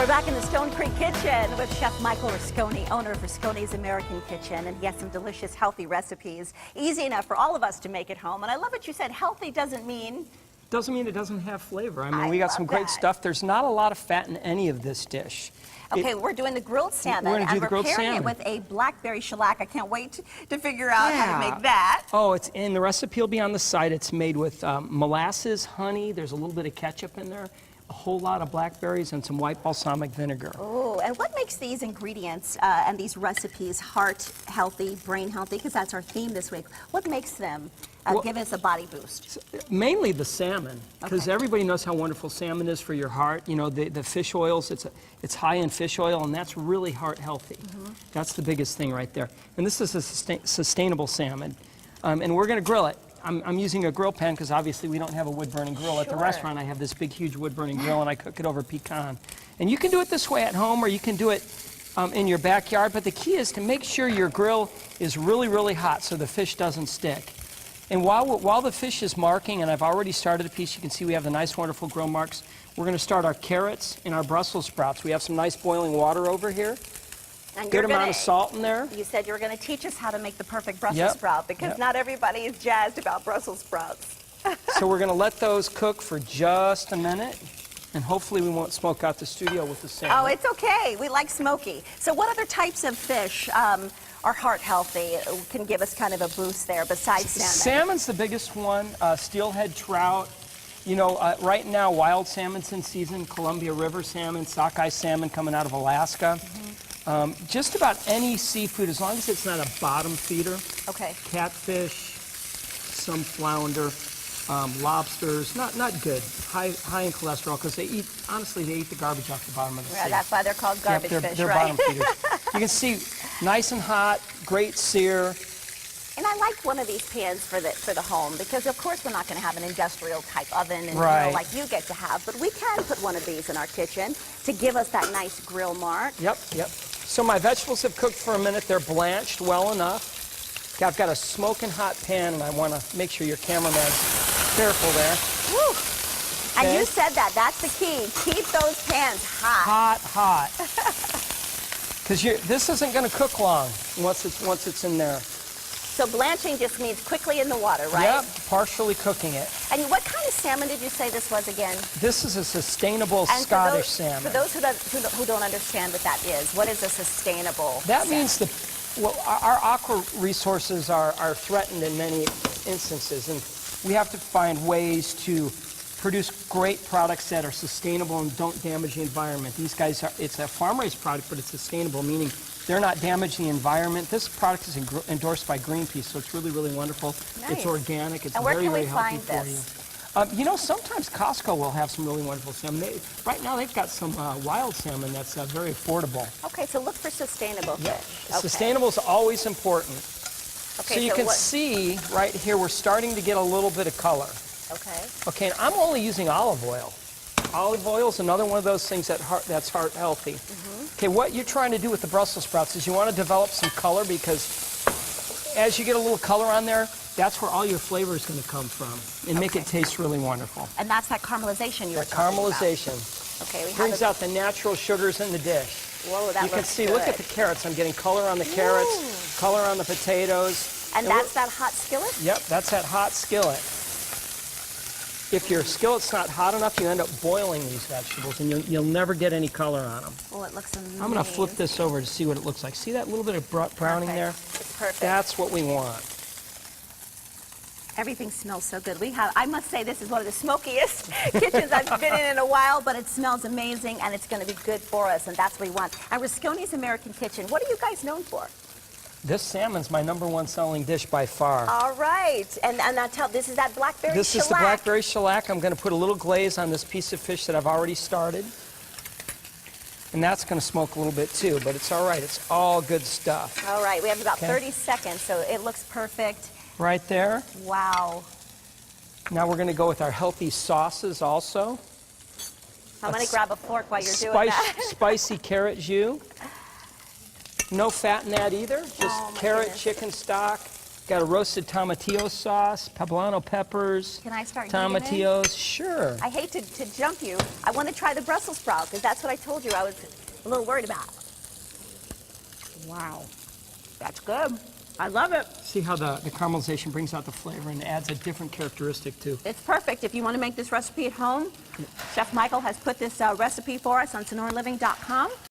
We're back in the Stone Creek Kitchen with Chef Michael Rusconi, owner of Rusconi's American Kitchen, and he has some delicious, healthy recipes. Easy enough for all of us to make at home. And I love what you said, healthy doesn't mean... Doesn't mean it doesn't have flavor. I mean, we got some great stuff. There's not a lot of fat in any of this dish. Okay, we're doing the grilled salmon, we're and we're pairing it with a blackberry shellac. I can't wait to figure out how to make that. Oh, it's in the recipe will be on the side. It's made with molasses, honey. There's a little bit of ketchup in there, a whole lot of blackberries, and some white balsamic vinegar. Oh, and what makes these ingredients and these recipes heart healthy, brain healthy? Because that's our theme this week. What makes them give us a body boost? Mainly the salmon, because everybody knows how wonderful salmon is for your heart. You know, the fish oils, it's high in fish oil, and that's really heart healthy. That's the biggest thing right there. And this is a sustainable salmon, and we're going to grill it. I'm using a grill pan because obviously we don't have a wood-burning grill. At the restaurant, I have this big, huge wood-burning grill, and I cook it over pecan. And you can do it this way at home, or you can do it in your backyard, but the key is to make sure your grill is really, really hot so the fish doesn't stick. And while the fish is marking, and I've already started a piece, you can see we have the nice, wonderful grill marks. We're going to start our carrots and our Brussels sprouts. We have some nice boiling water over here. And good amount of salt in there. You said you were going to teach us how to make the perfect Brussels sprout, because not everybody is jazzed about Brussels sprouts. So we're going to let those cook for just a minute, and hopefully we won't smoke out the studio with the salmon. Oh, it's okay. We like smoky. So what other types of fish are heart healthy, can give us kind of a boost there besides salmon? Salmon's the biggest one. Steelhead trout. You know, right now wild salmon's in season. Columbia River salmon, sockeye salmon coming out of Alaska. Just about any seafood, as long as it's not a bottom feeder. Okay. Catfish, some flounder, lobsters, not good. High in cholesterol, because they eat, honestly, they eat the garbage off the bottom of the sea. That's why they're called garbage fish, they're right? bottom feeders. You can see, nice and hot, great sear. And I like one of these pans for the home, because of course we're not going to have an industrial type oven and, you know, like you get to have, but we can put one of these in our kitchen to give us that nice grill mark. Yep. So my vegetables have cooked for a minute. They're blanched well enough. I've got a smoking hot pan, and I want to make sure your cameraman's careful there. Woo. Okay. And you said that's the key. Keep those pans hot. Hot. Because this isn't going to cook long once it's in there. So blanching just means quickly in the water, right? Yep, partially cooking it. And what kind of salmon did you say this was again? This is a sustainable Scottish salmon. For those who don't understand what that is, what is a sustainable That salmon? means our aqua resources are threatened in many instances, and we have to find ways to produce great products that are sustainable and don't damage the environment. These guys it's a farm-raised product, but it's sustainable, meaning they're not damaging the environment. This product is endorsed by Greenpeace, so it's really, really wonderful. Nice. It's organic. It's very, very healthy for you. You know, sometimes Costco will have some really wonderful salmon. Right now, they've got some wild salmon that's very affordable. Okay, so look for sustainable fish. Okay. Sustainable is always important. Okay, so you can see right here, we're starting to get a little bit of color. Okay, and I'm only using olive oil. Olive oil is another one of those things that's heart healthy. Okay, what you're trying to do with the Brussels sprouts is you want to develop some color, because as you get a little color on there, that's where all your flavor is going to come from, and make it taste really wonderful. And that's that caramelization you were talking caramelization. Okay, we brings out the natural sugars in the dish. Whoa, that you can see, look at the carrots. I'm getting color on the carrots, color on the potatoes. And that's that hot skillet? Yep, that's that hot skillet. If your skillet's not hot enough, you end up boiling these vegetables, and you'll never get any color on them. Oh, it looks amazing. I'm going to flip this over to see what it looks like. See that little bit of browning there? It's perfect. That's what we want. Everything smells so good. I must say, this is one of the smokiest kitchens I've been in a while, but it smells amazing, and it's going to be good for us, and that's what we want. And Rusconi's American Kitchen, what are you guys known for? This salmon's my #1 selling dish by far. All right. And now this is that blackberry shellac. This is the blackberry shellac. I'm going to put a little glaze on this piece of fish that I've already started. And that's going to smoke a little bit too, but it's all right. It's all good stuff. All right. We have about 30 seconds, so it looks perfect. Right there. Wow. Now we're going to go with our healthy sauces also. I'm going to grab a fork while you're doing that. Spicy carrot jus. No fat in that either, just carrot, chicken stock, Got a roasted tomatillo sauce, poblano peppers. Can I start digging in? Tomatillos, sure. I hate to jump you. I want to try the Brussels sprout because that's what I told you I was a little worried about. Wow, that's good. I love it. See how the caramelization brings out the flavor and adds a different characteristic too. It's perfect if you want to make this recipe at home. Chef Michael has put this recipe for us on SonoraLiving.com.